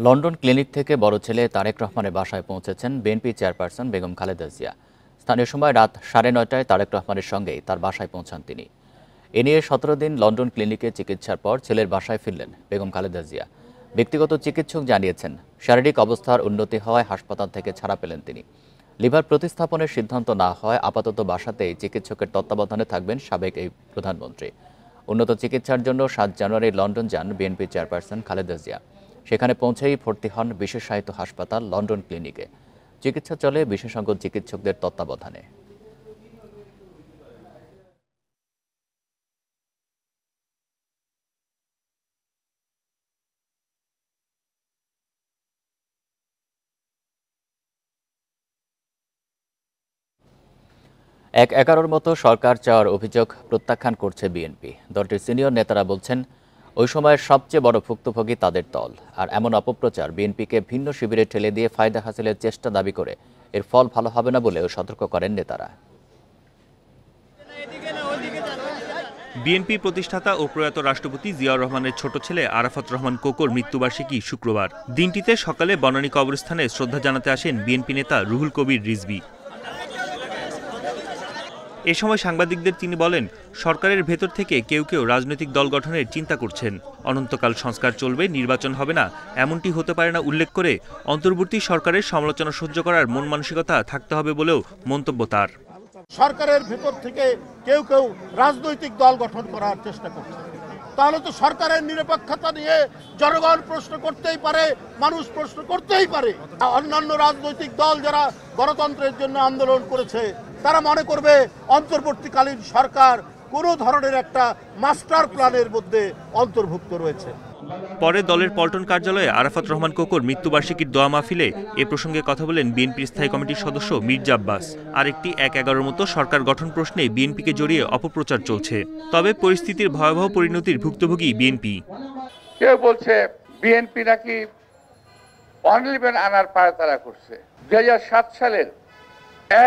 London clinic থেকে বড় ছেলে তারেক রহমানের বাসায় পৌঁছেছেন বিএনপি চেয়ারপারসন বেগম খালেদা জিয়া। স্থানীয় সময় রাত 9:30টায় তারেক রহমানের সঙ্গেই তার বাসায় পৌঁছান তিনি। এ নিয়ে 17 দিন লন্ডন ক্লিনিকে চিকিৎসার পর ছেলের বাসায় ফিরলেন বেগম খালেদা জিয়া। ব্যক্তিগত চিকিৎসক জানিয়েছেন, শারীরিক অবস্থার উন্নতি হওয়ায় হাসপাতাল থেকে ছাড়া পেলেন তিনি। লিভার প্রতিস্থাপনের সিদ্ধান্ত না হয় আপাতত বাসাতেই চিকিৎসকের তত্ত্বাবধানে থাকবেন সাবেক এই প্রধানমন্ত্রী। উন্নত চিকিৎসার জন্য 7 জানুয়ারি লন্ডন যান বিএনপি চেয়ারপারসন খালেদা জিয়া। সেখানে পৌঁছেই ভর্তি হন বিশেষায়িত হাসপাতাল লন্ডন ক্লিনিকে। চিকিৎসা চলে বিশেষজ্ঞ চিকিৎসকদের তত্ত্বাবধানে। এক 11-র মতো সরকার চাওয়ার অভিযোগ প্রত্যাখ্যান করছে বিএনপি। দলটির সিনিয়র নেতারা বলছেন, ওই সময়ের সবচেয়ে বড় ভুক্তভোগী তাদের দল। আর এমন অপপ্রচার বিএনপিকে ভিন্ন শিবিরে ঠেলে দিয়ে ফায়দা হাসিলের চেষ্টা দাবি করে এর ফল ভালো হবে না বলেও সতর্ক করেন নেতারা। বিএনপি প্রতিষ্ঠাতা ও প্রয়াত রাষ্ট্রপতি জিয়াউর রহমানের ছোট ছেলে আরাফাত রহমান কোকোর মৃত্যুবার্ষিকী শুক্রবার। দিনটিতে সকালে বনানী কবরস্থানে শ্রদ্ধা জানাতে আসেন বিএনপি নেতা রুহুল কবির রিজভী। এ সময় সাংবাদিকদের তিনি বলেন, সরকারের ভেতর থেকে কেউ কেউ রাজনৈতিক দল গঠনের চিন্তা করছেন। অনন্তকাল সংস্কার চলবে, নির্বাচন হবে না, এমনটি হতে পারে না উল্লেখ করে অন্তর্বর্তী সরকারের সমালোচনা সহ্য করার মন মানসিকতা থাকতে হবে বলেও মন্তব্য তার। সরকারের ভেতর থেকে কেউ কেউ রাজনৈতিক দল গঠন করার চেষ্টা করছে, তাহলে তো সরকারের নিরপেক্ষতা নিয়ে জনগণ প্রশ্ন করতেই পারে, মানুষ প্রশ্ন করতেই পারে। অন্যান্য রাজনৈতিক দল যারা গণতন্ত্রের জন্য আন্দোলন করেছে তারা মনে করবে অন্তর্বর্তীকালীন সরকার কোনো ধরনের একটা মাস্টার প্ল্যানের মধ্যে অন্তর্ভুক্ত রয়েছে। পরে দলের পল্টন কার্যালয়ে আরাফাত রহমান কোকোর মৃত্যুবার্ষিকীর দোয়া মাহফিলে এ প্রসঙ্গে কথা বলেন বিএনপির স্থায়ী কমিটির সদস্য মির্জা আব্বাস। আরেকটি 1-11-র মতো সরকার গঠন প্রশ্নে বিএনপিকে জড়িয়ে অপপ্রচার চলছে। তবে পরিস্থিতির ভয়াবহ পরিণতির ভুক্তভোগী বিএনপি। কেউ বলছে বিএনপি নাকি অনলিবেন আনার পায়তারা করছে। 2007 সালের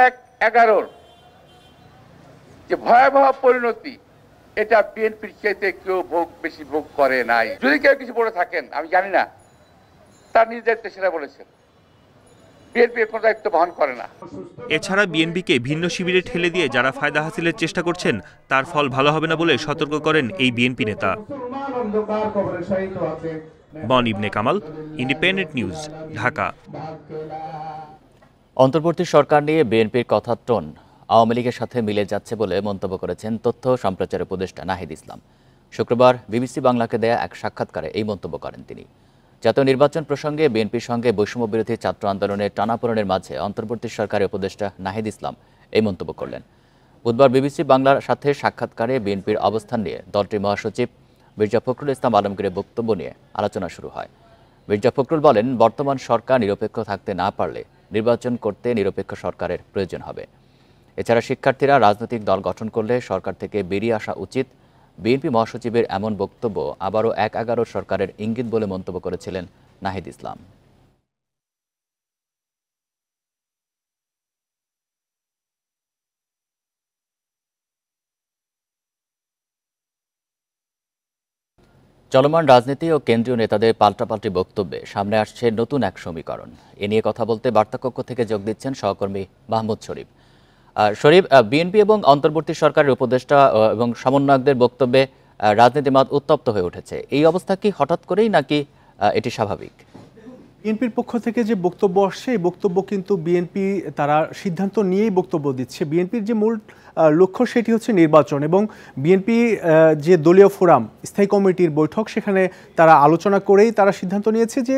1-11-র যে ভয়াবহ পরিণতি, এটা বিএনপির চাইতে কেউ বেশি ভোগ করে নাই। যদি কেউ কিছু বলে থাকেন, আমি জানি না, তার নিজ দায়িত্বে সেটা বলেছেন। বিএনপি এর কোনো দায়িত্ব বহন করে না। এছাড়া বিএনপিকে ভিন্ন শিবিরে ঠেলে দিয়ে যারা ফায়দা হাসিলের চেষ্টা করছেন তার ফল ভালো হবে না বলে সতর্ক করেন এই বিএনপি নেতা। বন ইবনে কামাল, ইন্ডিপেন্ডেন্ট নিউজ, ঢাকা। অন্তর্বর্তী সরকার নিয়ে বিএনপির কথার টোন আওয়ামী লীগের সাথে মিলে যাচ্ছে বলে মন্তব্য করেছেন তথ্য সম্প্রচার উপদেষ্টা নাহিদ ইসলাম। শুক্রবার বিবিসি বাংলাকে দেয়া এক সাক্ষাৎকারে এই মন্তব্য করেন তিনি। জাতীয় নির্বাচন প্রসঙ্গে বিএনপির সঙ্গে বৈষম্য বিরোধী ছাত্র আন্দোলনের টানাপোড়েনের মাঝে অন্তর্বর্তী সরকারের উপদেষ্টা নাহিদ ইসলাম এই মন্তব্য করলেন। বুধবার বিবিসি বাংলার সাথে সাক্ষাৎকারে বিএনপির অবস্থান নিয়ে দলটির মহাসচিব মির্জা ফখরুল ইসলাম আলমগীরের বক্তব্য নিয়ে আলোচনা শুরু হয়। মির্জা ফখরুল বলেন, বর্তমান সরকার নিরপেক্ষ থাকতে না পারলে নির্বাচন করতে নিরপেক্ষ সরকারের প্রয়োজন হবে। এছাড়া শিক্ষার্থীরা রাজনৈতিক দল গঠন করলে সরকার থেকে বেরিয়ে আসা উচিত। বিএনপি মহাসচিবের এমন বক্তব্য আবারও 1-11 সরকারের ইঙ্গিত বলে মন্তব্য করেছিলেন নাহিদ ইসলাম। চলমান রাজনীতি ও কেন্দ্রীয় নেতাদের পাল্টাপাল্টি বক্তব্যে সামনে আসছে নতুন এক সমীকরণ। এ নিয়ে কথা বলতে বার্তাকক্ষ থেকে যোগ দিচ্ছেন সহকর্মী মাহমুদ শরীফ। শরীফ, বিএনপি এবং অন্তর্বর্তী সরকারের উপদেষ্টা এবং সমন্বয়কদের বক্তব্যে রাজনীতির মাঠ উত্তপ্ত হয়ে উঠেছে। এই অবস্থা কি হঠাৎ করেই নাকি এটি স্বাভাবিক? বিএনপির পক্ষ থেকে যে বক্তব্য আসছে এই বক্তব্য কিন্তু বিএনপি তারা সিদ্ধান্ত নিয়েই বক্তব্য দিচ্ছে। বিএনপির যে মূল লক্ষ্য সেটি হচ্ছে নির্বাচন, এবং বিএনপি যে দলীয় ফোরাম স্থায়ী কমিটির বৈঠক সেখানে তারা আলোচনা করেই তারা সিদ্ধান্ত নিয়েছে যে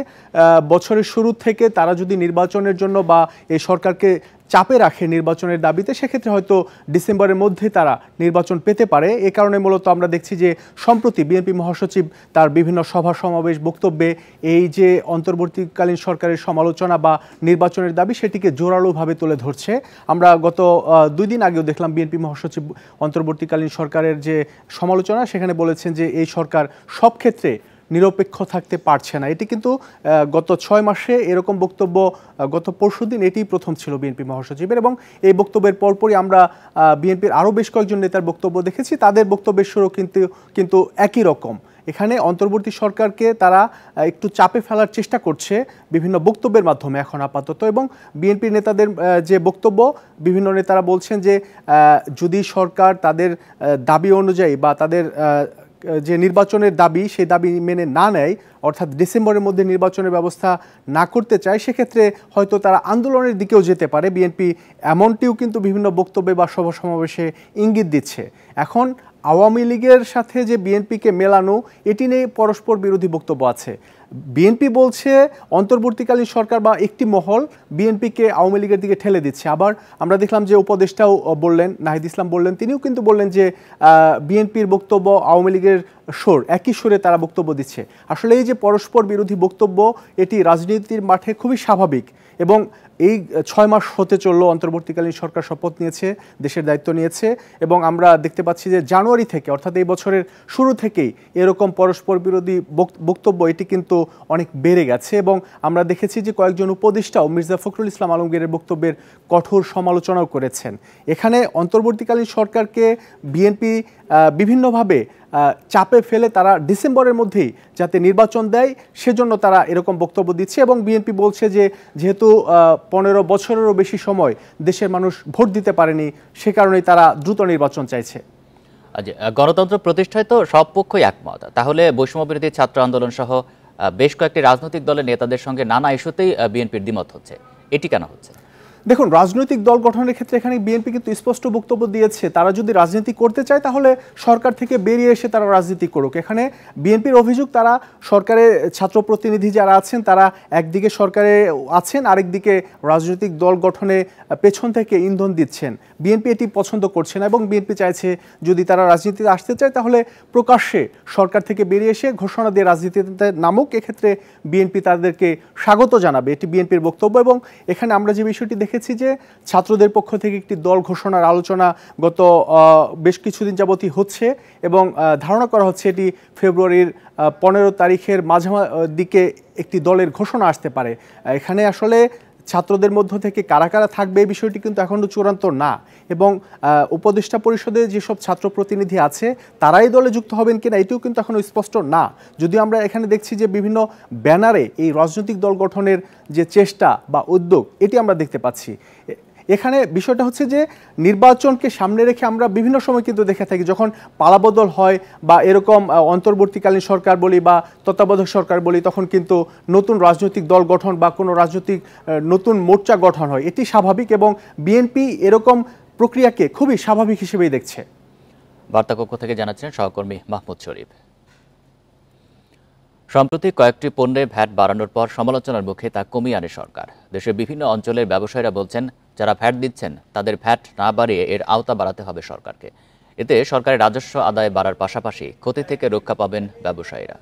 বছরের শুরু থেকে তারা যদি নির্বাচনের জন্য বা এই সরকারকে চাপে রাখে নির্বাচনের দাবিতে, সেক্ষেত্রে হয়তো ডিসেম্বরের মধ্যে তারা নির্বাচন পেতে পারে। এ কারণে মূলত আমরা দেখছি যে সম্প্রতি বিএনপি মহাসচিব তার বিভিন্ন সভা সমাবেশ বক্তব্যে এই যে অন্তর্বর্তীকালীন সরকারের সমালোচনা বা নির্বাচনের দাবি সেটিকে জোরালোভাবে তুলে ধরছে। আমরা গত 2 দিন আগেও দেখলাম বিএনপি মহাসচিব অন্তর্বর্তীকালীন সরকারের যে সমালোচনা, সেখানে বলেছেন যে এই সরকার সব ক্ষেত্রে নিরপেক্ষ থাকতে পারছে না। এটি কিন্তু গত 6 মাসে এরকম বক্তব্য গত পরশুদিন এটি প্রথম ছিল বিএনপি মহাসচিবের, এবং এই বক্তব্যের পরপরই আমরা বিএনপির আরও বেশ কয়েকজন নেতার বক্তব্য দেখেছি। তাদের বক্তব্যের সুরও কিন্তু একই রকম। এখানে অন্তর্বর্তী সরকারকে তারা একটু চাপে ফেলার চেষ্টা করছে বিভিন্ন বক্তব্যের মাধ্যমে এখন আপাতত। এবং বিএনপি নেতাদের যে বক্তব্য, বিভিন্ন নেতারা বলছেন যে যদি সরকার তাদের দাবি অনুযায়ী বা তাদের যে নির্বাচনের দাবি সেই দাবি মেনে না নেয়, অর্থাৎ ডিসেম্বরের মধ্যে নির্বাচনের ব্যবস্থা না করতে চায়, সেক্ষেত্রে হয়তো তারা আন্দোলনের দিকেও যেতে পারে। বিএনপি এমনটিও কিন্তু বিভিন্ন বক্তব্যে বা সভা সমাবেশে ইঙ্গিত দিচ্ছে। এখন আওয়ামী লীগের সাথে যে বিএনপিকে মেলানো, এটি নিয়ে পরস্পর বিরোধী বক্তব্য আছে। বিএনপি বলছে অন্তর্বর্তীকালীন সরকার বা একটি মহল বিএনপিকে আওয়ামী লীগের দিকে ঠেলে দিচ্ছে। আবার আমরা দেখলাম যে উপদেষ্টাও বললেন, নাহিদ ইসলাম বললেন, তিনিও কিন্তু বললেন যে বিএনপির বক্তব্য আওয়ামী লীগের সুর, একই সুরে তারা বক্তব্য দিচ্ছে। আসলে এই যে পরস্পর বিরোধী বক্তব্য, এটি রাজনীতির মাঠে খুবই স্বাভাবিক। এবং এই 6 মাস হতে চললো অন্তর্বর্তীকালীন সরকার শপথ নিয়েছে, দেশের দায়িত্ব নিয়েছে, এবং আমরা দেখতে পাচ্ছি যে জানুয়ারি থেকে, অর্থাৎ এই বছরের শুরু থেকেই এরকম পরস্পর বিরোধী বক্তব্য এটি কিন্তু অনেক বেড়ে গেছে। এবং আমরা দেখেছি যে কয়েকজন উপদেষ্টাও মির্জা ফখরুল ইসলাম আলমগীরের বক্তব্যের কঠোর সমালোচনাও করেছেন। এখানে অন্তর্বর্তীকালীন সরকারকে বিএনপি বিভিন্নভাবে চাপে ফেলে তারা ডিসেম্বরের মধ্যেই যাতে নির্বাচন দেয় সেজন্য তারা এরকম বক্তব্য দিচ্ছে। এবং বিএনপি বলছে যে যেহেতু 15 বছরেরও বেশি সময় দেশের মানুষ ভোট দিতে পারেনি, সে কারণেই তারা দ্রুত নির্বাচন চাইছে। গণতন্ত্র প্রতিষ্ঠায় তো সব পক্ষই একমত, তাহলে বৈষম্যবিরোধী ছাত্র আন্দোলন সহ বেশ কয়েকটি রাজনৈতিক দলের নেতাদের সঙ্গে নানা ইস্যুতেই বিএনপির দ্বিমত হচ্ছে, এটি কেন হচ্ছে? দেখুন, রাজনৈতিক দল গঠনের ক্ষেত্রে এখানে বিএনপি কিন্তু স্পষ্ট বক্তব্য দিয়েছে, তারা যদি রাজনীতি করতে চায় তাহলে সরকার থেকে বেরিয়ে এসে তারা রাজনীতি করুক। এখানে বিএনপির অভিযোগ, তারা সরকারের ছাত্র প্রতিনিধি যারা আছেন তারা একদিকে সরকারে আছেন, আরেকদিকে রাজনৈতিক দল গঠনে পেছন থেকে ইন্ধন দিচ্ছেন। বিএনপি এটি পছন্দ করছে না এবং বিএনপি চাইছে যদি তারা রাজনীতিতে আসতে চায় তাহলে প্রকাশ্যে সরকার থেকে বেরিয়ে এসে ঘোষণা দিয়ে রাজনীতিতে নামুক। এক্ষেত্রে বিএনপি তাদেরকে স্বাগত জানাবে, এটি বিএনপির বক্তব্য। এবং এখানে আমরা যে বিষয়টি দেখেছি যে ছাত্রদের পক্ষ থেকে একটি দল ঘোষণার আলোচনা গত বেশ কিছুদিন যাবতই হচ্ছে এবং ধারণা করা হচ্ছে এটি ফেব্রুয়ারির 15 তারিখের দিকে একটি দলের ঘোষণা আসতে পারে। এখানে আসলে ছাত্রদের মধ্য থেকে কারা কারা থাকবে এই বিষয়টি কিন্তু এখনও চূড়ান্ত না। এবং উপদেষ্টা পরিষদে যেসব ছাত্র প্রতিনিধি আছে তারাই দলে যুক্ত হবেন কিনা এটিও কিন্তু এখনও স্পষ্ট না। যদিও আমরা এখানে দেখছি যে বিভিন্ন ব্যানারে এই রাজনৈতিক দল গঠনের যে চেষ্টা বা উদ্যোগ এটি আমরা দেখতে পাচ্ছি। এখানে বিষয়টা হচ্ছে যে নির্বাচনকে সামনে রেখে আমরা বিভিন্ন সময় কিন্তু দেখে থাকি যখন পালাবদল হয় বা এরকম অন্তর্বর্তীকালীন সরকার বলি বা তত্ত্বাবধায়ক সরকার বলি, তখন কিন্তু নতুন রাজনৈতিক দল গঠন বা কোনো রাজনৈতিক নতুন মোর্চা গঠন হয়, এটি স্বাভাবিক এবং বিএনপি এরকম প্রক্রিয়াকে খুবই স্বাভাবিক হিসেবেই দেখছে। বার্তাকক্ষ থেকে জানাচ্ছেন সহকর্মী মাহমুদ শরীফ। সম্প্রতি কয়েকটি পণ্যে ভ্যাট বাড়ানোর পর সমালোচনার মুখে তা কমিয়ে আনে সরকার। দেশের বিভিন্ন অঞ্চলের ব্যবসায়ীরা বলছেন যারা ভ্যাট দিচ্ছেন তাদের ভ্যাট না বাড়িয়ে এর আওতা বাড়াতে হবে সরকারকে। এতে সরকারের রাজস্ব আদায় বাড়ার পাশাপাশি ক্ষতি থেকে রক্ষা পাবেন ব্যবসায়ীরা।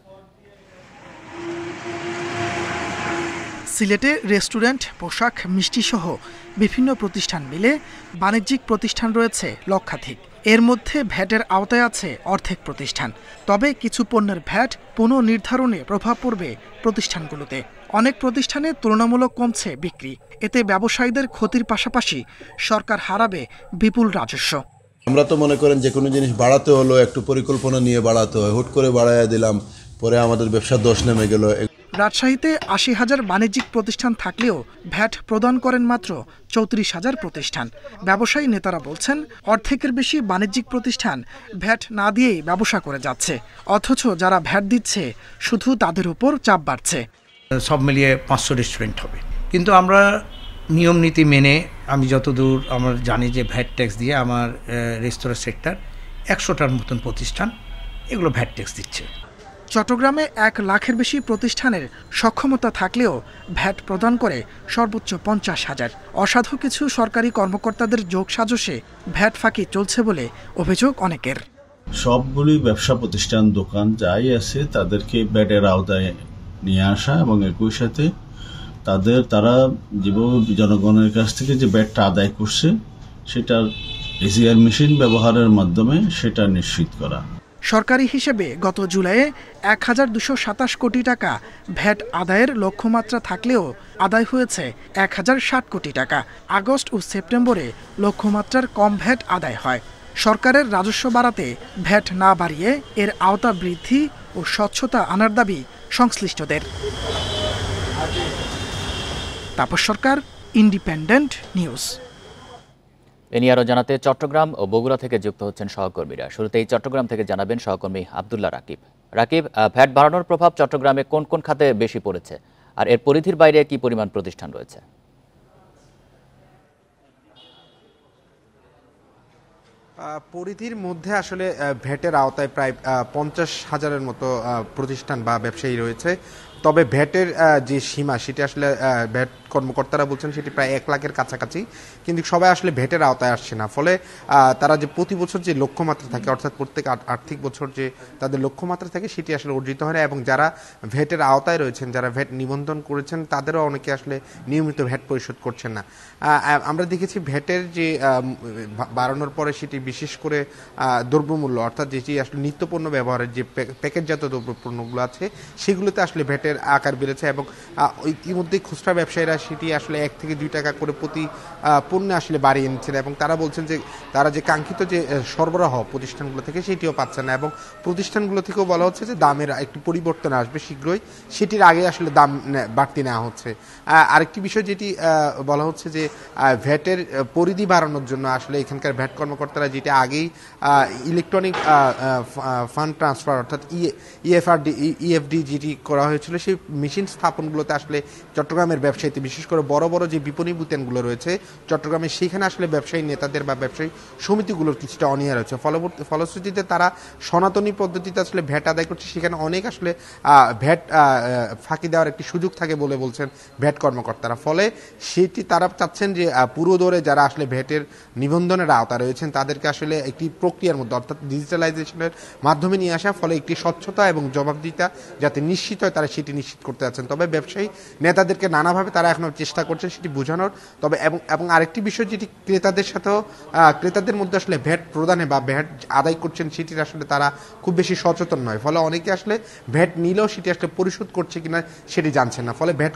সিলেটে রেস্টুরেন্ট, পোশাক, মিষ্টি সহ বিভিন্ন প্রতিষ্ঠান মিলে বাণিজ্যিক প্রতিষ্ঠান রয়েছে লক্ষাধিক। এর মধ্যে ভ্যাটের আওতায় আছে অর্ধেক প্রতিষ্ঠান। তবে কিছু পণ্যের ভ্যাট পুনঃনির্ধারণে প্রভাব পড়বে প্রতিষ্ঠানগুলোতে। অনেক প্রতিষ্ঠানে তুলনামূলক কমছে বিক্রি। এতে ব্যবসায়ীদের ক্ষতির পাশাপাশি সরকার হারাবে বিপুল রাজস্ব। আমরা তো মনে করেন যে কোনো জিনিস বাড়াতে হলো একটু পরিকল্পনা নিয়ে বাড়াতে হয়, হুট করে বাড়াইয়া দিলাম, পরে আমাদের ব্যবসার দোষ নেমে গেল। রাজশাহীতে ৮০,০০০ বাণিজ্যিক প্রতিষ্ঠান থাকলেও ভ্যাট প্রদান করেন মাত্র ৩৪,০০০ প্রতিষ্ঠান। ব্যবসায়ী নেতারা বলছেন অর্ধেকের বেশি বাণিজ্যিক প্রতিষ্ঠান ভ্যাট না দিয়েই ব্যবসা করে যাচ্ছে, অথচ যারা ভ্যাট দিচ্ছে শুধু তাদের উপর চাপ বাড়ছে। সব মিলিয়ে 500 রেস্টুরেন্ট হবে, কিন্তু আমরা নিয়ম নীতি মেনে, আমি যতদূর আমার জানি যে ভ্যাট ট্যাক্স দিয়ে আমার রেস্তোরাঁ সেক্টর ১০০টার মতন প্রতিষ্ঠান এগুলো ভ্যাট ট্যাক্স দিচ্ছে। চট্টগ্রামে ১ লাখের বেশি প্রতিষ্ঠানের সক্ষমতা থাকলেও ভ্যাট প্রদান করে সর্বোচ্চ ৫০,০০০। অসাধু কিছু সরকারি কর্মকর্তাদের যোগসাজশে ভ্যাট ফাঁকি চলছে বলে অভিযোগ অনেকের। সবগুলি ব্যবসা প্রতিষ্ঠান, দোকান যাই আছে তাদেরকে ভ্যাটের আওতায় নিয়ে আসা এবং একই সাথে তারা জনগণের কাছ থেকে যে ভ্যাটটা আদায় করছে সেটার এসিআর মেশিন ব্যবহারের মাধ্যমে সেটা নিশ্চিত করা। সরকারি হিসেবে গত জুলাইয়ে ১,২২৭ কোটি টাকা ভ্যাট আদায়ের লক্ষ্যমাত্রা থাকলেও আদায় হয়েছে ১,০৬০ কোটি টাকা। আগস্ট ও সেপ্টেম্বরে লক্ষ্যমাত্রার কম ভ্যাট আদায় হয়। সরকারের রাজস্ব বাড়াতে ভ্যাট না বাড়িয়ে এর আওতা বৃদ্ধি ও স্বচ্ছতা আনার দাবি সংশ্লিষ্টদের। তাপস সরকার, ইন্ডিপেন্ডেন্ট নিউজ। এ নিয়ে আরও জানাতে চট্টগ্রাম ও বগুড়া থেকে যুক্ত হচ্ছেন সহকর্মীরা। শুরুতেই চট্টগ্রাম থেকে জানাবেন সহকর্মী আব্দুল্লাহ রাকিব। রাকিব, ভ্যাট বাড়ানোর প্রভাব চট্টগ্রামে কোন কোন খাতে বেশি পড়েছে, আর এর পরিধির বাইরে কি পরিমাণ প্রতিষ্ঠান রয়েছে? পরিধির মধ্যে আসলে ভ্যাটের আওতায় প্রায় 50,000-এর মতো প্রতিষ্ঠান বা ব্যবসায়ী রয়েছে। তবে ভ্যাটের যে সীমা সেটি আসলে ভ্যাট কর্মকর্তারা বলছেন সেটি প্রায় 1 লাখের কাছাকাছি, কিন্তু সবাই আসলে ভ্যাটের আওতায় আসছে না। ফলে তারা যে প্রতি বছর যে লক্ষ্যমাত্রা থাকে, অর্থাৎ প্রত্যেক আর্থিক বছর যে তাদের লক্ষ্যমাত্রা থাকে সেটি আসলে অর্জিত হয় না, এবং যারা ভ্যাটের আওতায় রয়েছেন, যারা ভ্যাট নিবন্ধন করেছেন, তাদেরও অনেকে আসলে নিয়মিত ভ্যাট পরিশোধ করছেন না। আমরা দেখেছি ভ্যাটের যে বাড়ানোর পরে সেটি বিশেষ করে দ্রব্যমূল্য, অর্থাৎ যেটি আসলে নিত্যপণ্য ব্যবহারের যে প্যাকেটজাত দ্রব্যপণ্যগুলো আছে সেগুলোতে আসলে ভ্যাটের আকার বেড়েছে, এবং ইতিমধ্যে খুচরা ব্যবসায়ীরা সেটি আসলে 1 থেকে 2 টাকা করে প্রতি পণ্যে আসলে বাড়িয়ে নিচ্ছেন, এবং তারা বলছেন যে তারা যে কাঙ্ক্ষিত যে সরবরাহ প্রতিষ্ঠানগুলো থেকে সেটিও পাচ্ছেন না, এবং প্রতিষ্ঠানগুলো থেকেও বলা হচ্ছে যে দামের একটি পরিবর্তন আসবে শীঘ্রই, সেটির আগে আসলে দাম বাড়তি নেওয়া হচ্ছে। আরেকটি বিষয় যেটি বলা হচ্ছে যে ভ্যাটের পরিধি বাড়ানোর জন্য আসলে এখানকার ভ্যাট কর্মকর্তারা যেটি আগেই ইলেকট্রনিক ফান্ড ট্রান্সফার অর্থাৎ ইএফডি যেটি করা হয়েছিল, সেই মেশিন স্থাপনগুলোতে আসলে চট্টগ্রামের ব্যবসায়ীতে বিশেষ করে বড় বড় যে বিপণী বুথেনগুলো রয়েছে চট্টগ্রামে, সেখানে আসলে ব্যবসায়ী নেতাদের বা ব্যবসায়ী সমিতিগুলোর কিছুটা অনীহা রয়েছে। ফলশ্রুতিতে তারা সনাতনী পদ্ধতিতে আসলে ভ্যাট আদায় করছে, সেখানে অনেক আসলে ভ্যাট ফাঁকি দেওয়ার একটি সুযোগ থাকে বলে বলছেন ভ্যাট কর্মকর্তারা। ফলে সেটি তারা চাচ্ছেন যে পুরো দৌড়ে যারা আসলে ভ্যাটের নিবন্ধনের আওতা রয়েছেন তাদেরকে আসলে একটি প্রক্রিয়ার মধ্যে অর্থাৎ ডিজিটালাইজেশনের মাধ্যমে নিয়ে আসা, ফলে একটি স্বচ্ছতা এবং জবাবদিহিতা যাতে নিশ্চিত হয় তারা সেটি নিশ্চিত করতে যাচ্ছেন। তবে ব্যবসায়ী নেতাদেরকে নানাভাবে তারা এখনো চেষ্টা করছেন সেটি বোঝানোর। তবে এবং আরেকটি বিষয় যেটি ক্রেতাদের সাথেও ক্রেতাদের মধ্যে আসলে ভ্যাট প্রদানে বা ভ্যাট আদায় করছেন সেটির আসলে তারা খুব বেশি সচেতন নয়, ফলে অনেকে আসলে ভ্যাট নিলেও সেটি আসলে পরিশোধ করছে কিনা সেটি জানছেন না। ফলে ভ্যাট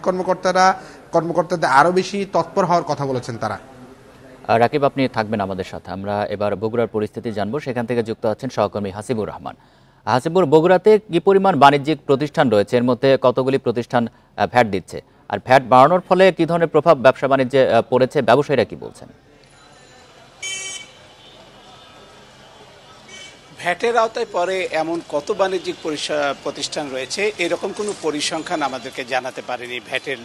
কর্মকর্তাদের আরও বেশি তৎপর হওয়ার কথা বলেছেন তারা। রাকিব, আপনি থাকবেন আমাদের সাথে। আমরা এবার বগুড়ার পরিস্থিতি জানবো, সেখান থেকে যুক্ত আছেন সহকর্মী হাসিবুর রহমান। হাসিবুর, বগুড়াতে কি পরিমাণ বাণিজ্যিক প্রতিষ্ঠান রয়েছে, এর মধ্যে কতগুলি প্রতিষ্ঠান ভ্যাট দিচ্ছে, আর ভ্যাট বাড়ানোর ফলে কি ধরনের প্রভাব ব্যবসা বাণিজ্যে পড়েছে, ব্যবসায়ীরা কি বলছেন? ভ্যাটের আওতায় পরে এমন কত বাণিজ্যিক প্রতিষ্ঠান রয়েছে এরকম কোনো পরিসংখ্যান আমাদেরকে জানাতে পারেনি ভ্যাটের